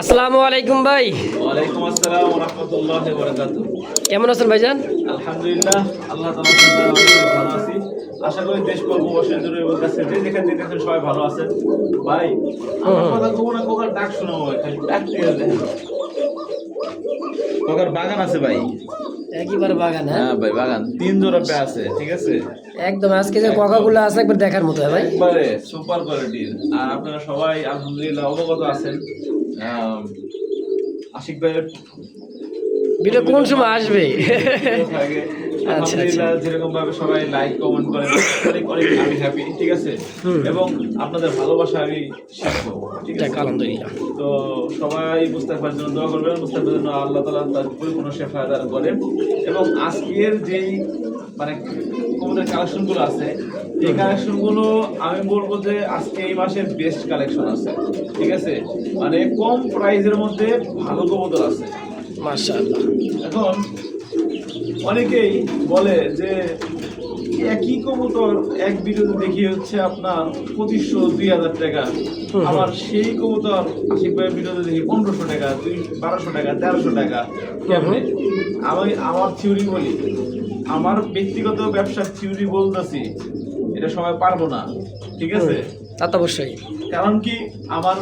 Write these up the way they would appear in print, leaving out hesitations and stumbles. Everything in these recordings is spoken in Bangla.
আসসালামু আলাইকুম ভাই। ওয়ালাইকুম আসসালাম ওয়া রাহমাতুল্লাহি ওয়া বারাকাতুহু। কেমন আছেন ভাইজান? আলহামদুলিল্লাহ, আল্লাহ তাআলার দয়ায় অনেক ভালো আছি। আশা করি দেশ প্রবাসের দূরে এবং কাছে যে যেখানে দেখেন সবাই ভালো আছেন। ভাই, আমার কথা কবো না কোকার ডাক শোনাবো, খালি ডাক দিয়ে দেন। কোকার বাগান আছে ভাই। একেবারে বাগান। হ্যাঁ ভাই, বাগান 3 জোড়া পে আছে, ঠিক আছে? একদম আজকে যে কোকাগুলো আছে একবার দেখার মতো ভাই। একবারে সুপার কোয়ালিটির। আর আপনারা সবাই আলহামদুলিল্লাহ অবগত আছেন আশিক ভাইয়ের ভিডিও কোন সময় আসবে? আলহামদুলিল্লাহ, যেরকম ভাবে সবাই লাইক কমেন্ট করেন অনেক আমি হ্যাপি, ঠিক আছে? এবং আপনাদের ভালোবাসা আমি শিখবো, ঠিক আছে? আলহামদুলিল্লাহ। তো সবাই মুস্তাফার জন্য দোয়া করবেন, মুস্তাফার জন্য আল্লাহ তাআলা তার পরিপূর্ণ শেফা দান করেন। এবং আজকের যেই মানে কবুতরের কালেকশন গুলো আছে, এই কালেকশন গুলো আমি বলবো যে আজকে এই মাসের বেস্ট কালেকশন আছে, ঠিক আছে? মানে কম প্রাইসের মধ্যে ভালো কবুতর আছে মাশাআল্লাহ। এখন অনেকেই বলে যে একই কবুতর এক ভিডিওতে দেখি হচ্ছে আপনার 2500-2000 টাকা, আবার সেই কবুতর আশিক ভাইয়ের ভিডিওতে দেখি 1500 টাকা, 1200 টাকা, 1300 টাকা। কেমনে? আমি আমার থিওরি বলি, আমার ব্যক্তিগত ব্যবসার থিওরি বলতেছি, এটা সবাই পারবো না, ঠিক আছে? তা তো অবশ্যই। কারণ কি, আমার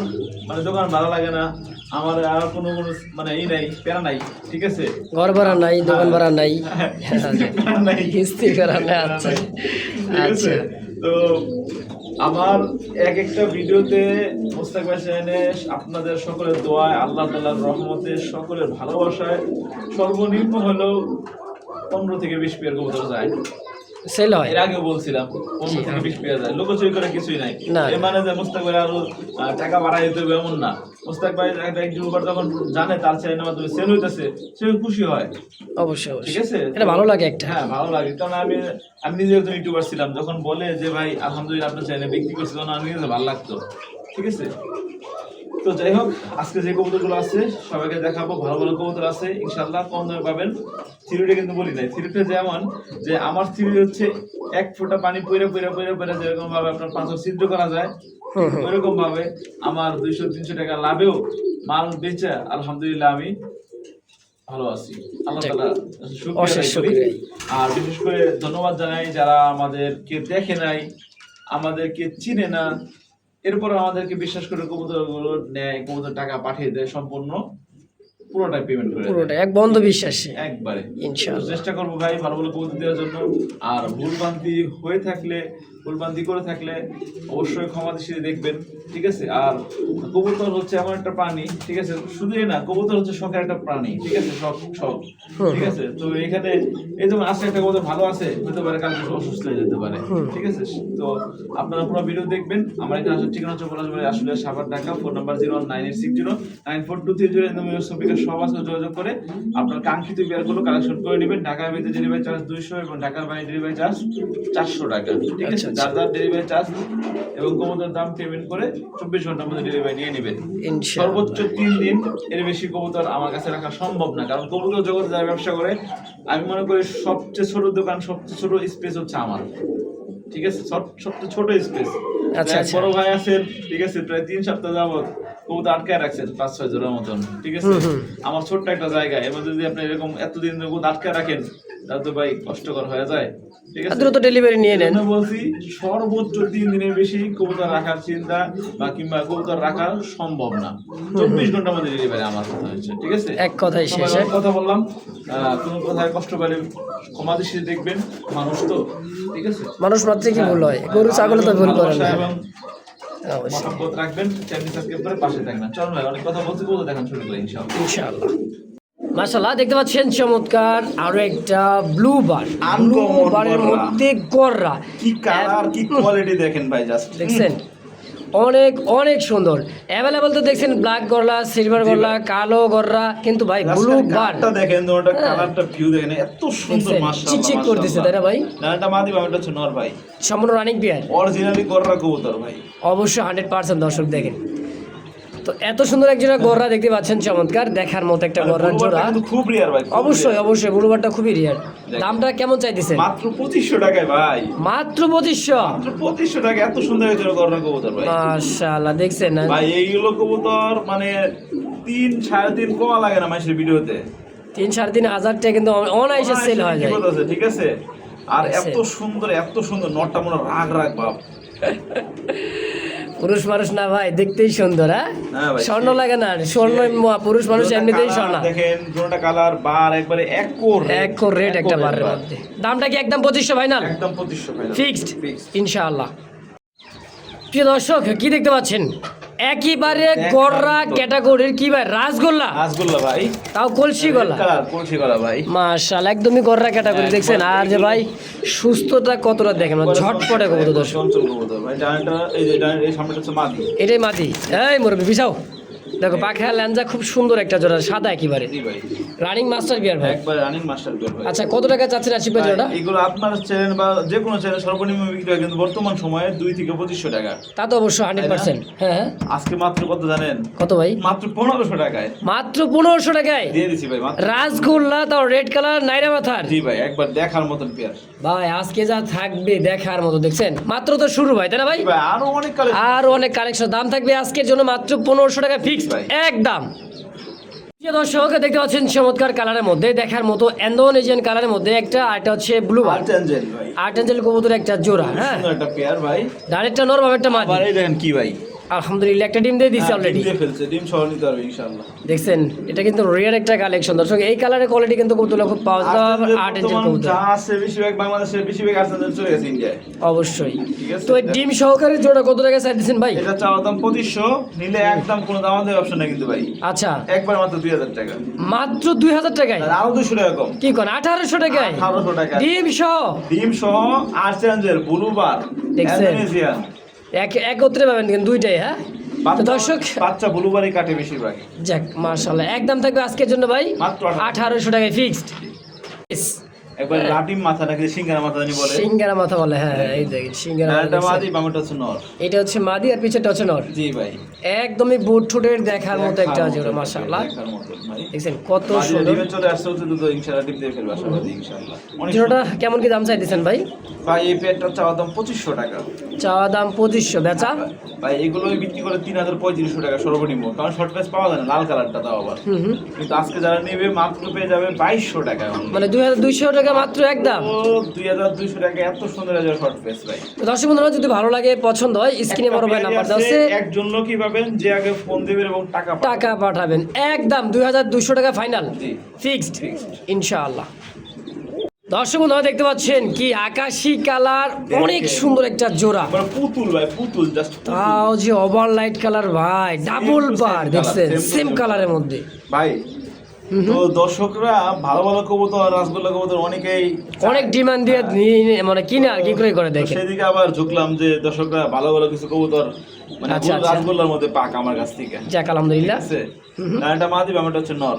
মানে দোকান ভালো লাগে না, আমার আর কোনো মানে ই নাই, প্যারা নাই, ঠিক আছে? ঘর ভাড়া নাই, দোকান ভাড়া নাই, নাই, কিস্তি করা নাই। আচ্ছা ঠিক আছে? তো আমার এক একটা ভিডিওতে মোস্তাক ভাই চ্যানেলে আপনাদের সকলের দোয়ায়, আল্লাহ তাআলার রহমতে, সকলের ভালোবাসায় সর্বনিম্ন হলেও 15 থেকে 20 পেয়ার কবুতর যায়। সেল হয়। এর আগেও বলছিলাম 15 থেকে 20 পেয়ার যায়, লোকচুরি করে কিছুই নাই। এর মানে যে মোস্তাক ভাই আরো টাকা বাড়াই দিতে হবে এমন না। মোস্তাক ভাই একটা ইউটিউবার যখন জানে তার চ্যানেলের মাধ্যমে সেল হইতেছে, সে খুশি হয়। অবশ্যই, ঠিক আছে? এটা ভালো লাগে একটা। হ্যাঁ, ভালো লাগে। কারণ আমি নিজে একজন ইউটিউবার ছিলাম, যখন বলে যে ভাই আলহামদুলিল্লাহ আপনার চ্যানেলে বিক্রি করছি, তখন আমার নিজে ভালো লাগতো, ঠিক আছে? তো যাই হোক, আজকে যে কবুতরগুলো আছে সবাইকে দেখাবো। ভালো ভালো কবুতর আছে ইনশাআল্লাহ, কম দামে পাবেন। থিওরিটা কিন্তু বলি নাই, থিওরিটা যেমন যে আমার থিওরি হচ্ছে এক ফোঁটা পানি পইরা পইরা পইরা পইরা যেরকম ভাবে আপনার পাথর ছিদ্র করা যায়, ওইরকম ভাবে আমার 200-300 টাকা লাভেও মাল বেচে আলহামদুলিল্লাহ আমি ভালো আছি। আল্লাহ তাআলা শুকরিয়া। আর বিশেষ করে ধন্যবাদ জানাই যারা আমাদেরকে দেখে নাই, আমাদেরকে চিনে না, এরপর আমাদেরকে বিশ্বাস করে কবুতরগুলো নেয়, কবুতর টাকা পাঠিয়ে দেয়, সম্পূর্ণ পুরোটাই পেমেন্ট করে দেয়, পুরোটা এক বন্ধ বিশ্বাসে একবারে। ইনশাআল্লাহ চেষ্টা করবো ভাই ভালো ভালো কবুতর দেওয়ার জন্য। আর ভুলভ্রান্তি হয়ে থাকলে, ভুলভ্রান্তি করে থাকলে অবশ্যই ক্ষমা দৃষ্টিতে দেখবেন, ঠিক আছে? আর কবুতর হচ্ছে এমন একটা প্রাণী, ঠিক আছে? শুধু না, কবুতর হচ্ছে শখের একটা প্রাণী, ঠিক আছে? শখ, ঠিক আছে? তো এখানে এই যেমন আজকে একটা কবুতর ভালো আছে, হতে পারে কালকে অসুস্থ হয়ে যেতে পারে, ঠিক আছে? তো আপনারা পুরো ভিডিও দেখবেন। আমার এখানে আসার ঠিকানা হচ্ছে পলাশবাড়ি, আসলে সাভার, ঢাকা। ফোন নাম্বার 01860942309 সব আছে, যোগাযোগ করে আপনার কাঙ্ক্ষিত বিয়ারগুলো কালেকশন করে নেবেন। ঢাকার ভিতরে ডেলিভারি চার্জ 200 এবং ঢাকার বাইরে ডেলিভারি চার্জ 400 টাকা, ঠিক আছে? যার যার ডেলিভারি চার্জ এবং কবুতরের দাম পেমেন্ট করে 24 ঘন্টার মধ্যে ডেলিভারি নিয়ে নেবেন। সর্বোচ্চ 3 দিন, এর বেশি কবুতর আমার কাছে রাখা সম্ভব না, কারণ কবুতর জগতে যারা ব্যবসা করে, আমি মনে করি সবচেয়ে ছোট দোকান, সবচেয়ে ছোট স্পেস হচ্ছে আমার, ঠিক আছে? সবচেয়ে ছোট স্পেস। বড় ভাই আছেন, ঠিক আছে, প্রায় 3 সপ্তাহ যাবত কবুতর আটকায় রাখছেন 5-6 জোড়ার মতন, ঠিক আছে? আমার ছোট্ট একটা জায়গা, এর মধ্যে যদি আপনি এরকম এতদিন কবুতর আটকায় রাখেন, তাহলে তো ভাই কষ্টকর হয়ে যায়, ঠিক আছে? দ্রুত ডেলিভারি নিয়ে নেন। বলছি সর্বোচ্চ 3 দিনের বেশি কবুতর রাখার চিন্তা বা কিংবা কবুতর রাখা সম্ভব না। 24 ঘন্টার মধ্যে ডেলিভারি আমার কথা হচ্ছে, ঠিক আছে? এক কথাই শেষে কথা বললাম, কোনো কথায় কষ্ট পেলে ক্ষমা দৃষ্টিতে দেখবেন, মানুষ তো, ঠিক আছে? মানুষ মাত্রই কি ভুল হয়, গরু ছাগল তো ভুল করে না। মহব্বত রাখবেন, চ্যানেল সাবস্ক্রাইব করে পাশে থাকবেন। চলুন ভাই, অনেক কথা বলতে বলতে দেখান শুরু করি ইনশাআল্লাহ। মাশাআল্লাহ, দেখতে পাচ্ছেন চমৎকার আরো একটা ব্লু বার, বারের মধ্যে গররা, কি কালার, কি কোয়ালিটি দেখেন ভাই, জাস্ট দেখছেন অনেক অনেক সুন্দর। অ্যাভেলেবল তো দেখছেন ব্ল্যাক গরলা, সিলভার গরলা, কালো গররা, কিন্তু ভাই ব্লু বারটা দেখেন, ওটা কালারটা ভিউ দেখেন, এত সুন্দর মাশাআল্লাহ, চিকচিক করতেছে, তাই না ভাই? নাটা মাদি বাবাটা হচ্ছে নর ভাই, সম্পূর্ণ রানিং পেয়ার, অরিজিনালি গররা কবুতর ভাই, অবশ্যই 100% দর্শক দেখেন তো এত সুন্দর এক জোড়া গররা দেখতে পাচ্ছেন, চমৎকার দেখার মতো একটা গররার জোড়া। কিন্তু খুব রিয়ার ভাই, খুব অবশ্যই rare। অবশ্যই ব্লুবারটা খুবই রিয়ার। দামটা কেমন চাইতেছেন? মাত্র 2500 টাকায় ভাই, মাত্র 2500। মাত্র 2500 টাকা এত সুন্দর একজন গররা কবুতর ভাই। মাশাআল্লাহ, দেখছেন না ভাই এইগুলো কবুতর মানে 3 3.5 কমা লাগে না মানুষের ভিডিওতে। 3-3.5 টাকা কিন্তু অনায়াসে সেল হয়ে যায়। ঠিক আছে, আর দেখছেন? এত সুন্দর নটটা মনে রাগ ভাব। পুরুষ মানুষ না ভাই, দেখতেই সুন্দর। হ্যাঁ হ্যাঁ ভাই, স্বর্ণ লাগে না, স্বর্ণ পুরুষ মানুষ এমনিতেই স্বর্ণ। দেখেন দুটোটা কালার বার একবারে এক কোর রেট একটা বারের মধ্যে। দামটা কি একদম 2500 ফাইনাল? একদম 2500 ফাইনাল ফিক্সড ইনশাআল্লাহ। প্রিয় দর্শক, কি দেখতে পাচ্ছেন? একেবারে গররা ক্যাটাগরির কি ভাই, রাসগোল্লা ভাই, তাও কলসি গলা। কলসি গলা ভাই, মাশাআল্লাহ, একদমই গররা ক্যাটাগরি দেখছেন। আর যে ভাই সুস্থতা কতটা দেখেন, মানে ঝটপটে কবুতর দর্শক। চঞ্চল কবুতর ভাই। ডানটা এই যে এই সামনেটা হচ্ছে মাদি। এটাই মাদি। এই মুরব্বি বিছাও, দেখো পাখা ল্যাঞ্জা খুব সুন্দর একটা জোড়া, সাদা একেবারে জি ভাই, রানিং মাস্টার গিয়ার ভাই। একবার রানিং মাস্টার গিয়ার ভাই। আচ্ছা, কত টাকা চাচ্ছেন আসিফ ভাই জোড়াটা? এগুলো আপনার চ্যানেল বা যে কোনো চ্যানেল সর্বনিম্ন বিক্রি হয় কিন্তু বর্তমান সময়ে 2 থেকে 2500 টাকা। তা তো অবশ্যই 100%। হ্যাঁ, আজকে মাত্র কত জানেন? কত ভাই? মাত্র 1500 টাকায় মাত্র 1500 টাকায় দিয়ে দিছি ভাই। মাত্র রাসগোল্লা, তাও রেড কালার, নাইরা মাথার। জি ভাই, একবার দেখার মতন পেয়ার ভাই আজকে যা থাকবে দেখার মতো, দেখছেন মাত্র তো শুরু ভাই, তাই না ভাই? ভাই। আরো অনেক কালেকশন, আর অনেক কালেকশন। দাম থাকবে আজকের জন্য মাত্র 1500 টাকা ফিক্স ভাই। একদম। প্রিয় দর্শক, দেখতে পাচ্ছেন চমৎকার কালারের মধ্যে, দেখার মতো ইন্দোনেশিয়ান কালারের মধ্যে একটা, আর এটা হচ্ছে ব্লু বার আর্টেঞ্জেল ভাই, আর্টেঞ্জেল কবুতর একটা জোড়া। হ্যাঁ, সুন্দর একটা পেয়ার ভাই। ডাইরেক্টটা নর একটা মাদি। আবার এই দেখেন কি ভাই, আলহামদুলিল্লাহ একটা ডিম দিয়ে দিচ্ছে অলরেডি। ডিম দিয়ে ফেলছে, ডিম সহ নিতে পারবে ইনশাআল্লাহ। দেখছেন, এটা কিন্তু রিয়ার একটা কালেকশন দর্শক। এই কালারের কোয়ালিটি কিন্তু কবুতর খুব পাওয়া যায়। আর্টেঞ্জেল কবুতর যা আছে বেশিরভাগ বাংলাদেশের বেশিরভাগ আর্টেঞ্জেল চলে গেছে ইন্ডিয়ায়। অবশ্যই। ঠিক আছে। তো এই ডিম সহকারে জোড়া কত টাকা চাই দিচ্ছেন ভাই? এটা চাওয়া দাম 2500, নিলে একদম কোনো দাম দেওয়ার অপশন নেই কিন্তু ভাই। আচ্ছা, একবার মাত্র 2000 টাকা, মাত্র 2000 টাকায়। আর আরো 200 টাকা কম। কি কোন 1800 টাকায় 1800 টাকা ডিম সহ? ডিম সহ আর্টেঞ্জেল ব্লু বার দেখছেন? ইন্দোনেশিয়ান একত্রে পাবেন কিন্তু দুইটাই। হ্যাঁ তো দর্শক, বাচ্চা ব্লু বারই কাটে বেশিরভাগ। যাক মাশাআল্লাহ, একদম থাকবে আজকের জন্য ভাই মাত্র 1800 টাকায় ফিক্সড। একবার লাটিম মাথা নাকি সিঙ্গারা মাথা জানি বলে, সিঙ্গারা মাথা বলে। হ্যাঁ, এই দেখেন সিঙ্গারা মাথা এটা দেখছেন? মাদি বামটা হচ্ছে নর। এটা হচ্ছে মাদি আর পিছনটা হচ্ছে নর। জি ভাই, একদমই বুট ঠোঁটের দেখার মতো একটা জোড়া। মাশাআল্লাহ, দেখার মতো ভাই। দেখছেন কত মাদি সুন্দর। ডিমে চলে আসছে হচ্ছে দুটো ইনশাআল্লাহ ডিম দিয়ে ফেলবে আশাবাদী ইনশাআল্লাহ। অনেক জোড়াটা কেমন কি দাম চাইতেছেন ভাই? ভাই এই পেয়ারটা চাওয়া দাম 2500 টাকা। চাওয়া দাম 2500, বেচা ভাই এগুলো বিক্রি করে 3500 টাকা সর্বনিম্ন, কারণ শর্ট প্রাইস পাওয়া যায় না, লাল কালারটা তাও আবার। কিন্তু আজকে যারা নেবে মাত্র পেয়ে যাবে 2200 টাকা। মানে 2200 টাকা মাত্র একদম। ও 2200 টাকা এত সুন্দর একটা শর্ট প্রাইস ভাই। তো দর্শক বন্ধুরা, যদি ভালো লাগে পছন্দ হয় স্ক্রিনে বড় ভাই নাম্বার দেওয়া আছে, একজন লোকই পাবেন যে আগে ফোন দিবেন এবং টাকা পাবেন। টাকা পাঠাবেন একদম 2200 টাকা ফাইনাল জি, ফিক্সড ইনশাআল্লাহ। দর্শক বন্ধুরা, দেখতে পাচ্ছেন কি আকাশি কালার, অনেক সুন্দর একটা জোড়া। মানে পুতুল ভাই, পুতুল জাস্ট। তাও যে ওভার লাইট কালার ভাই, ডাবল বার দেখছেন, সেম কালারের মধ্যে ভাই। তো দর্শকরা ভালো ভালো কবুতর, রাসগোল্লা কবুতর অনেকেই অনেক ডিমান্ড দিয়ে মানে কিনে আর কি করে দেখেন। সেদিকে আবার ঝুঁকলাম যে দর্শকরা ভালো ভালো কিছু কবুতর মানে আচ্ছা, আচ্ছা। রাসগোল্লার মধ্যে পাক আমার কাছ থেকে। যাক আলহামদুলিল্লাহ। ঠিক আছে, আর এটা মাদি বামটা হচ্ছে নর।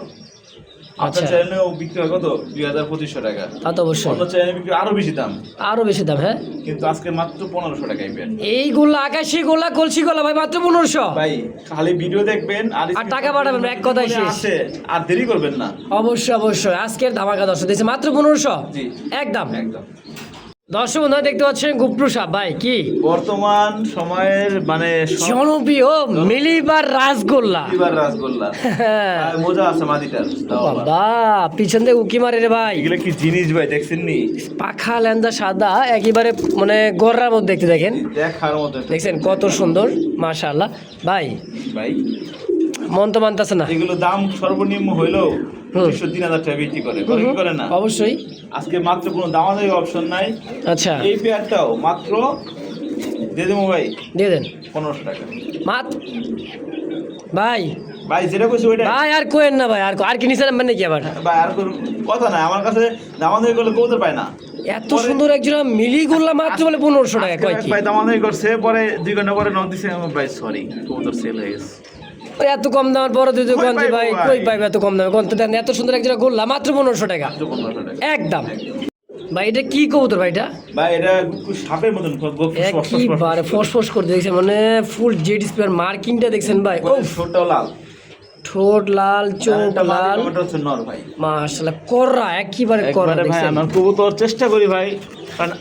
আপনার আচ্ছা। চ্যানেলেও বিক্রি হয় কত? 2500 টাকা। তা তো অবশ্যই অন্য চ্যানেলে বিক্রি আরো বেশি দাম, আরো বেশি দাম। হ্যাঁ, কিন্তু আজকে মাত্র 1500 টাকায় পেন। এইগুলা আকাশি গোলা কলসি গোলা ভাই মাত্র 1500। ভাই খালি ভিডিও দেখবেন আর টাকা পাঠাবেন, এক কথায় শেষ। আসে আর দেরি করবেন না। অবশ্যই অবশ্যই, আজকের ধামাকা দর্শক দিয়েছে মাত্র 1500 জি, একদম। একদম। দর্শক বন্ধুরা, দেখতে পাচ্ছেন গুপ্রু সাপ ভাই, কি বর্তমান সময়ের মানে জনপ্রিয় মিলিবার রাসগোল্লা। এবার রাসগোল্লা আর মজা আছে মাদিটার তাও আবার। বাবা পিছন দিয়ে উকি মারে রে ভাই, এগুলো কি জিনিস ভাই, দেখছেন নি? পাখা ল্যান্দা সাদা একেবারে মানে গররার মধ্যে দেখতে, দেখেন দেখার মতো একটা। দেখছেন কত সুন্দর মাশাআল্লাহ। ভাই ভাই মন তো মানতেছে না। এগুলো দাম সর্বনিম্ন হইলেও 3000 টাকা বিক্রি করে, কি করে না? অবশ্যই। আজকে মাত্র কোনো দামাদামি অপশন নাই। আচ্ছা, এই পেয়ারটাও মাত্র দিয়ে দেবো ভাই দিয়ে দেন 1500 টাকা। ভাই ভাই যেটা কইছি ওইটা ভাই আর কোয়েন না ভাই, আর কি নিচে নামবেন নাকি আবার? ভাই, আর কোনো কথা নাই আমার কাছে। দামাদামি করলে কবুতর পায় না। এত সুন্দর একজোড়া মিলি গোল্লা মাত্র বলে 1500 টাকা কয় কি? ভাই দামাদামি করছে, পরে 2 ঘন্টা পরে নক দিছে, আমার ভাই সরি কবুতর সেল হয়ে গেছে। ওই এত কম দামের বড় দুই দোকান যে ভাই কই পাইবে এত কম দামে? কোন তো দেন, এত সুন্দর একজোড়া গোল্লা মাত্র 1500 টাকা 1500 টাকা একদম। ভাই এটা কি কবুতর ভাই এটা? ভাই এটা সাপের মতন একেবারে ফসফস করে দেখছেন, মানে ফুল জেড স্পেয়ার মার্কিংটা দেখছেন ভাই। ও ছোট লাল, ঠোঁট লাল, চোখ লাল, হচ্ছে নর ভাই। মাশাআল্লাহ কররা একেবারে কররা ভাই দেখছেন। আমার কবুতর চেষ্টা করি ভাই, কারণ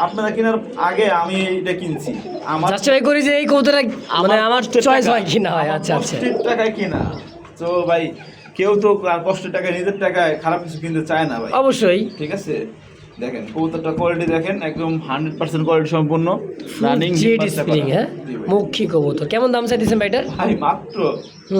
আপনারা কেনার আগে আমি এটা কিনছি, আমার জাস্ট ভাই করি যে এই কবুতরটা মানে আমার চয়েস হয় কিনা হয়। আচ্ছা আচ্ছা, কষ্টের টাকায় কিনা, তো ভাই কেউ তো আর কষ্টের টাকায় নিজের টাকায় খারাপ কিছু কিনতে চায় না ভাই। অবশ্যই। ঠিক আছে, দেখেন কবুতরটা কোয়ালিটি দেখেন, একদম 100% কোয়ালিটি সম্পূর্ণ রানিং জেড স্প্রিং। হ্যাঁ, মুখী কবুতর। কেমন দাম চাইতেছেন ভাই এটার? ভাই মাত্র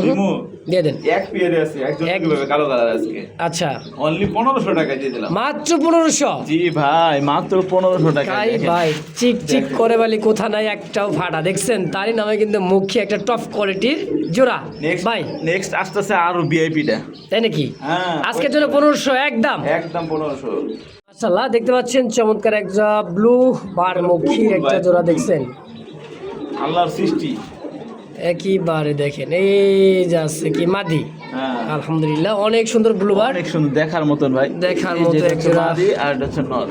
দিমু দিয়ে দেন। এক পেয়ারে আছে, একজন কিভাবে কালো কালার আজকে আচ্ছা, অনলি 1500 টাকা দিয়ে দিলাম। মাত্র 1500? জি ভাই মাত্র 1500 টাকা। তাই ভাই চিক চিক করে বলি কোথা নাই একটাও ফাটা, দেখছেন তারই নামে কিন্তু মুখী একটা টপ কোয়ালিটির জোড়া ভাই। নেক্সট আসতেছে আরো ভিআইপিটা, তাই নাকি? হ্যাঁ আজকের জন্য 1500 একদম। একদম 1500। মাশাআল্লাহ, দেখতে পাচ্ছেন চমৎকার একটা ব্লু বার মুখী একটা জোড়া দেখছেন, আল্লাহর সৃষ্টি একইবারে দেখেন এই যাচ্ছে কি মাদি। হ্যাঁ আলহামদুলিল্লাহ অনেক সুন্দর ব্লু বার, অনেক সুন্দর দেখার মতন ভাই, দেখার এই মতো যেটা এক হচ্ছে জোড়া। মাদি আর এটা হচ্ছে নর।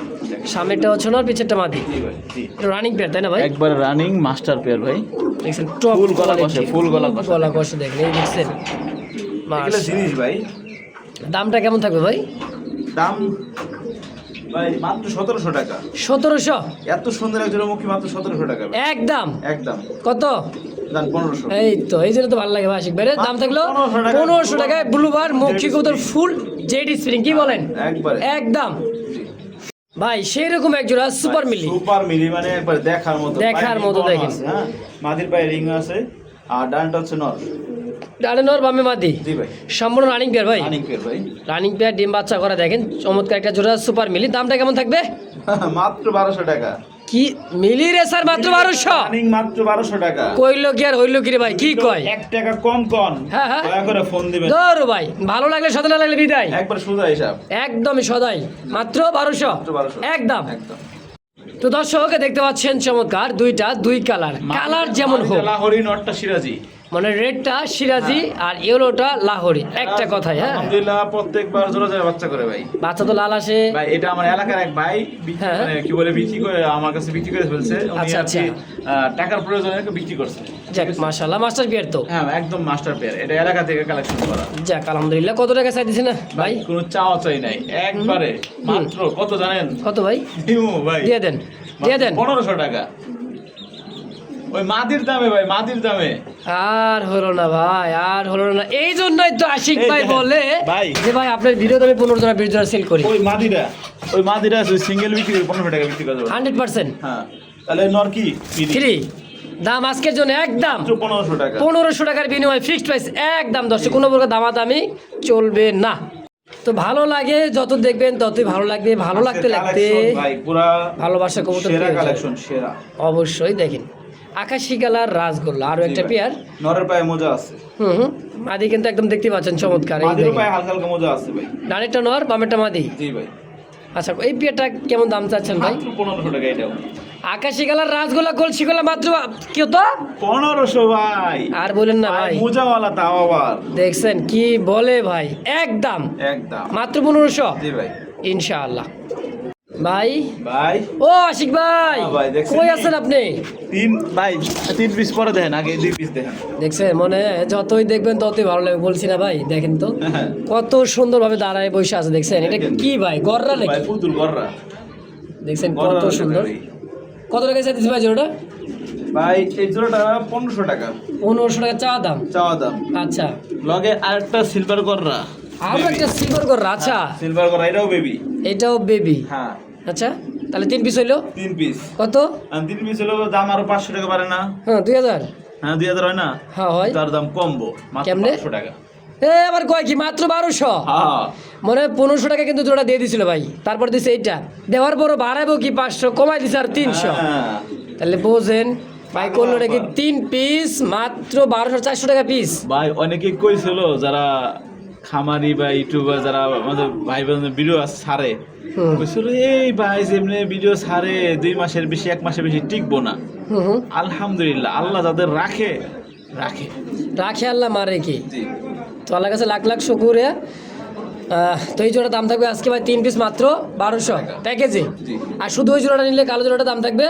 সামনেটা হচ্ছে নর, পিছেরটা মাদি। জি ভাই জি, রানিং পেয়ার তাই না ভাই? একবার রানিং মাস্টার পেয়ার ভাই, দেখছেন টপ ফুল গলা কষে, ফুল গলা কষে। গলা কষে দেখেন এই দেখছেন। এগুলো জিনিস ভাই। দামটা কেমন থাকবে ভাই? দাম ভাই মাত্র 1700 টাকা। 1700? এত সুন্দর একজন মুখী মাত্র 1700 টাকা ভাই। একদম। একদম কত? দাম 1500। এই তো এই জন্য তো ভালো লাগে ভাই আশিক ভাই, দাম থাকলো 1500 টাকায় ব্লু বার মুখী কবুতর ফুল জেড স্প্রিং। কি বলেন? একবারে একদম ভাই সেই রকম এক জোড়া সুপার মিলি। সুপার মিলি মানে একবার দেখার মতো, দেখার মতো দেখেন। হ্যাঁ মাদির পায়ে রিং আছে আর ডানটা হচ্ছে নর। ডানে নর বামে মাদি, জি ভাই সম্পূর্ণ রানিং পেয়ার ভাই। রানিং পেয়ার ভাই, রানিং পেয়ার ডিম বাচ্চা করা দেখেন, চমৎকার একটা জোড়া সুপার মিলি। দামটা কেমন থাকবে? মাত্র 1200 টাকা। কি মিলি রে স্যার? মাত্র 1200? রানিং মাত্র 1200 টাকা। কইলো কি আর হইলো কি রে ভাই? কি কয়? 1 টাকা কম কোন, হ্যাঁ হ্যাঁ দয়া করে ফোন দিবেন। ধরো ভাই, ভালো লাগলে সদা, না লাগলে বিদায়। একবার সোজা হিসাব, একদমই সদাই মাত্র 1200 মাত্র 1200 একদম। একদম। তো দর্শক দেখতে পাচ্ছেন চমৎকার দুই কালার, কালার যেমন হোক, লাহোরি নটটা সিরাজি, মানে রেডটা সিরাজি আর ইয়েলোটা লাহোরি, একটা কথাই। হ্যাঁ আলহামদুলিল্লাহ প্রত্যেকবার জোড়া জোড়া বাচ্চা করে ভাই। বাচ্চা তো লাল আসে ভাই এটা আমার এলাকার এক ভাই হ্যাঁ। মানে কি বলে বিক্রি করে আমার কাছে বিক্রি করে ফেলছে, উনি আচ্ছা, আর কি, টাকার প্রয়োজনে বিক্রি করছে। যাক মাশাআল্লাহ, মাস্টার বিয়ার তো। হ্যাঁ একদম মাস্টার পেয়ার, এটা এলাকা থেকে কালেকশন করা। যাক আলহামদুলিল্লাহ। কত টাকা চাইতেছে না ভাই? কোনো চাওয়া চাই নাই, একবারে মাত্র কত জানেন? কত ভাই? দিমু ভাই, দিয়ে দেন, দিয়ে দেন। 1500 টাকা ওই মাদির দামে ভাই, মাদির দামে। আর হলো না ভাই, আর হলো না। এই জন্যই তো আশিক এই ভাই দেখেন, বলে ভাই। যে ভাই আপনার ভিডিও দামে 15 জোড়া 20 জোড়া সেল করি। ওই মাদিরা সিঙ্গেল বিক্রি করে 1500 টাকা বিক্রি করে দেবো। 100% হ্যাঁ তাহলে নর কি ফ্রি দাম আজকের জন্য একদম 1500 টাকা। 1500 টাকার বিনিময়ে ফিক্সড প্রাইস একদম। দর্শক কোনো প্রকার দামাদামি চলবে না। তো ভালো লাগে যত দেখবেন ততই ভালো লাগবে, ভালো লাগতে লাগতে ভাই পুরা ভালোবাসা কবুতর সেরা পেয়ে যাবেন। কালেকশন, সেরা। অবশ্যই দেখেন আকাশি কালার রাজগোল্লা আরো একটা পেয়ার। নরের পায়ে মোজা আছে, হুম মাদি কিন্তু একদম দেখতে পাচ্ছেন চমৎকার। এই মাদির দেখেন পায়ে হালকা হালকা মোজা আছে ভাই। ডানেরটা নর বামেরটা মাদি। জি ভাই আচ্ছা এই পেয়ারটা কেমন দাম চাচ্ছেন ভাই? মাত্র 1500 টাকা এটাও। আকাশি কালার রাজগোল্লা কলসি গোল্লা মাত্র কি তো 1500 ভাই। আর বলেন না ভাই, মোজাওয়ালা তাও আবার দেখছেন কি বলে ভাই, একদম একদম মাত্র 1500। জি ভাই ইনশাআল্লাহ ভাই। ভাই ও আশিক ভাই, হ্যাঁ ভাই, দেখছেন কই কি? আছেন আপনি? তিন পিস পরে দেখেন, আগে 2 পিস দেখেন। দেখছেন মনে যতই দেখবেন ততই ভালো লাগে, বলছি না ভাই? দেখেন তো কত সুন্দর ভাবে দাঁড়ায় বসে আছে, দেখছেন এটা কি ভাই গররা ভাই নাকি? পুতুল গররা, দেখছেন গররা কত সুন্দর। কত টাকা চাইতেছি ভাই জোড়াটা? ভাই এই জোড়াটা 1500 টাকা 1500 টাকা চাওয়া দাম। চাওয়া দাম। আচ্ছা লগে আরেকটা সিলভার গররা, আরো একটা সিলভার গররা। আচ্ছা সিলভার গররা এটাও বেবি। এটাও বেবি। হ্যাঁ আচ্ছা তাহলে 3 পিস হইলো 3 পিস। কত? 3 পিস হলো দাম আরো 500 টাকা বাড়ে না? হ্যাঁ 2000। হ্যাঁ 2000 হয় না? হ্যাঁ হয়। তার দাম কমবো মাত্র কেমনে? 500 টাকা। এ আবার কয় কি মাত্র 1200? হ্যাঁ মানে 1500 টাকা কিন্তু জোড়া দিয়ে দিছিল ভাই, তারপর দিছে এইটা, দেওয়ার পরও বাড়াবো কি 500 কমাই দিছে আর 300। হ্যাঁ। তাহলে বোঝেন ভাই করলো নাকি 3 পিস মাত্র 1200 400 টাকা পিস। ভাই অনেকেই কইছিল যারা খামারি বা ইউটিউবার যারা আমাদের ভাই বোনদের ভিডিও ছাড়ে, কইছিল এই ভাই যেমনি ভিডিও ছাড়ে 2 মাসের বেশি 1 মাসের বেশি টিকবো না। হুম আলহামদুলিল্লাহ আল্লাহ যাদের রাখে রাখে রাখে আল্লাহ মারে কি? জি তো আল্লাহর কাছে লাখ লাখ শুকুর। তো এই জোড়া দাম থাকবে আজকে ভাই 3 পিস মাত্র 1200 প্যাকেজে। জি। আর শুধু ওই জোড়াটা নিলে কালো জোড়াটা দাম থাকবে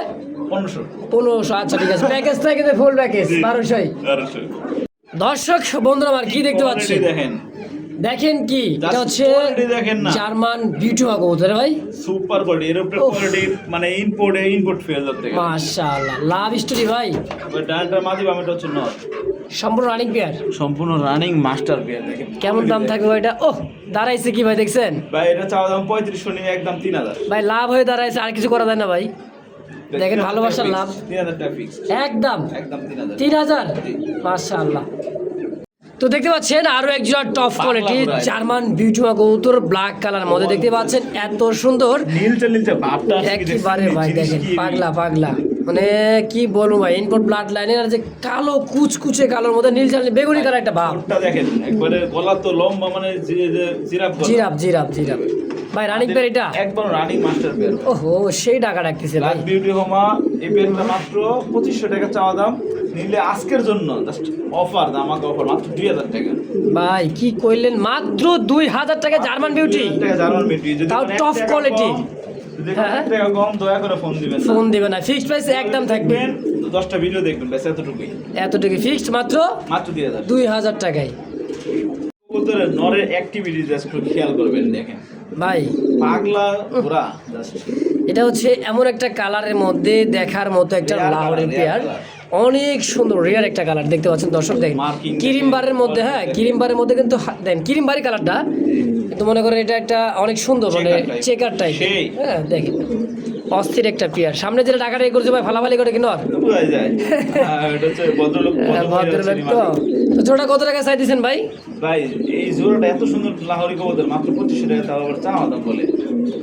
1500 1500। আচ্ছা ঠিক আছে, প্যাকেজ থেকে ফুল প্যাকেজ 1200। দর্শক বন্ধুরা আমার কি দেখতে পাচ্ছি, দেখেন দেখেন কি এটা হচ্ছে quality দেখেন না। জার্মান বিউটিমা কবুতর ভাই, সুপার কোয়ালিটি, এর উপরে কোয়ালিটি মানে ইম্পোর্ট ফেল থেকে মাশাআল্লাহ। লাভ স্টোরি ভাই, ওই ডানটা মাদি বামেটা হচ্ছে নর, সম্পূর্ণ রানিং পেয়ার। সম্পূর্ণ রানিং মাস্টার পেয়ার। দেখেন কেমন দাম থাকবে ভাই এটা? ওহ দাঁড়াইছে কি ভাই দেখছেন ভাই, এটা চাওয়া দাম 3500 নিয়ে একদম 3000 ভাই, লাভ হয়ে দাঁড়াইছে, আর কিছু করা যায় না ভাই। দেখেন ভালোবাসার লাভ, 3000 টাকা ফিক্স, একদম একদম 3000। 3000 মাশাআল্লাহ। তো দেখতে পাচ্ছেন আরো এক জোড়া টপ কোয়ালিটি জার্মান বিউটিমা কবুতর, ব্ল্যাক কালার মধ্যে দেখতে পাচ্ছেন, এত সুন্দর নীলচে ভাবটা আছে কি একেবারে ভাই। দেখেন পাগলা পাগলা, মানে কি বলবো ভাই, ইনপুট ব্লাড লাইনের আর যে কালো কুচকুচে কালোর মধ্যে নীল চাল বেগুনি কালার একটা ভাব। ওটা দেখেন একবারে গলা তো লম্বা, মানে জিরাফ গলা। জিরাফ জিরাফ জিরাফ ভাই, রানিং পেয়ার এটা একবার রানিং মাস্টার পেয়ার। ওহো সেই টাকা রাখতেছে ভাই। ব্ল্যাক বিউটি হোমা এই পেয়ারটা মাত্র 2500 টাকা চাওয়া দাম, নিলে আজকের জন্য জাস্ট অফার, দামাক অফার, মাত্র 2000 টাকা। ভাই কি কইলেন, মাত্র 2000 টাকা জার্মান বিউটি, 2000 টাকা জার্মান বিউটি, যদি তাও কোনো টপ এক টাকা কোয়ালিটি। কম, যদি কোনো এক টাকা কম দয়া করে ফোন দিবেন না। ফোন দিবে না, ফিক্সড প্রাইস একদম থাকবে। 10টা ভিডিও দেখবেন ব্যাস, এতটুকুই, এতটুকু ফিক্সড মাত্র মাত্র 2000। 2000 টাকায়। কবুতরের নরের অ্যাক্টিভিটি জাস্ট একটু খেয়াল করবেন, দেখেন ভাই পাগলা ঘোড়া জাস্ট। এটা হচ্ছে এমন একটা কালারের মধ্যে দেখার মতো একটা Rare লাহোরের colour, পেয়ার, rare colour। অনেক সুন্দর রিয়ার একটা কালার দেখতে পাচ্ছেন দর্শক। দেখেন Marking ক্রিমবারের মধ্যে, হ্যাঁ ক্রিমবারের মধ্যে কিন্তু দেন ক্রিমবারি কালারটা, কিন্তু মনে করেন এটা একটা অনেক সুন্দর মানে Checker type। Checker type. সেই। হ্যাঁ দেখেন অস্থির একটা পেয়ার, সামনে যেটা টাকাটা করছে ভাই ফালাফালি করে কিনো তো বোঝা যায়। এটা হচ্ছে ভদ্রলোক, ভদ্রলোক তো। তো জোড়া কত টাকা চাই দিয়েছেন ভাই? ভাই এই জোড়াটা এত সুন্দর লাহোরি কবুতর, মাত্র 2500 টাকা, তাও আবার চাওয়া দাম বলে,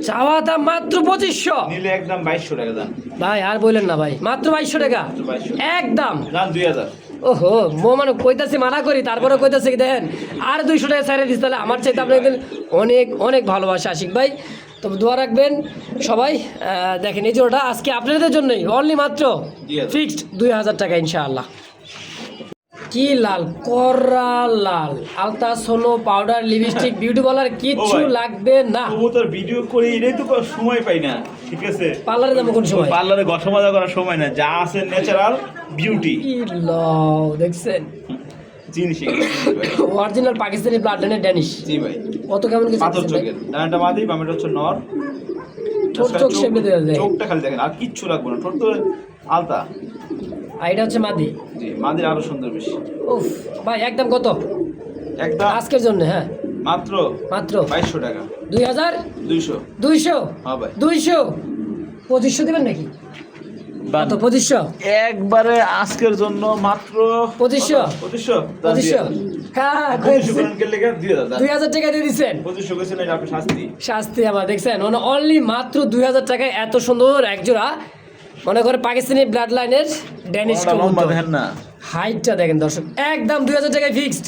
চাওয়া দাম মাত্র 2500 নিলে একদম 2200 টাকা দাম, ভাই। আর বললেন না ভাই, মাত্র 2200 টাকা 2200 একদম। দাম 2000। ওহো মো মানে কইতাছি মানা করি, তারপরে কইতাছি কি দেখেন আর 200 টাকা ছাড়ে দিস, তাহলে আমার চাইতে আপনাদের অনেক অনেক ভালোবাসা আশিক ভাই। তো দোয়া রাখবেন সবাই। দেখেন এই জোড়াটা আজকে আপনাদের জন্যই অনলি মাত্র 2000 ফিক্সড 2000 টাকা ইনশাআল্লাহ। কি লাল, করা লাল, আলতা সোনো পাউডার লিপস্টিক বিউটি বলার কিচ্ছু ভাই। লাগবে না। কবুতর ভিডিও করি এটাই তো সময় পাই না, ঠিক আছে। পার্লারে যাবো কোন সময়? পার্লারে গসা মাজা করার সময় না, যা আছে ন্যাচারাল বিউটি কি লাও দেখছেন, জিনিস অরিজিনাল পাকিস্তানি ব্লাড লাইনের ড্যানিশ। জি ভাই, কত কেমন কিছু পাথর চোখের, ডানাটা মাদি বামেটা হচ্ছে নর। ঠোঁট চোখ শেপে দেওয়া যায়, চোখটা খালি দেখেন, আর কিচ্ছু লাগবে না, ঠোঁট তো আলতা। আর এটা হচ্ছে মাদি। জি, মাদির আরো সুন্দর বেশি। উফ ভাই একদম কত একদম আজকের জন্য? হ্যাঁ মাত্র মাত্র 2200 টাকা, 2200 200। হ্যাঁ ভাই, 200 2500 দেবেন নাকি? কত 2500? একবারে আজকের জন্য মাত্র 2500 2500 হ্যাঁ 2000 টাকা দিয়ে দিচ্ছেন। 2500 কইছেন, এটা আপনি শাস্তি। শাস্তি আমার দেখছেন, মানে অনলি মাত্র 2000 টাকায় এত সুন্দর একজোড়া মনে করে পাকিস্তানি ব্লাড লাইনের ড্যানিশ লম্বা কবুতর। দেখেন না, হাইটটা দেখেন দর্শক, একদম 2000 টাকায় ফিক্সড।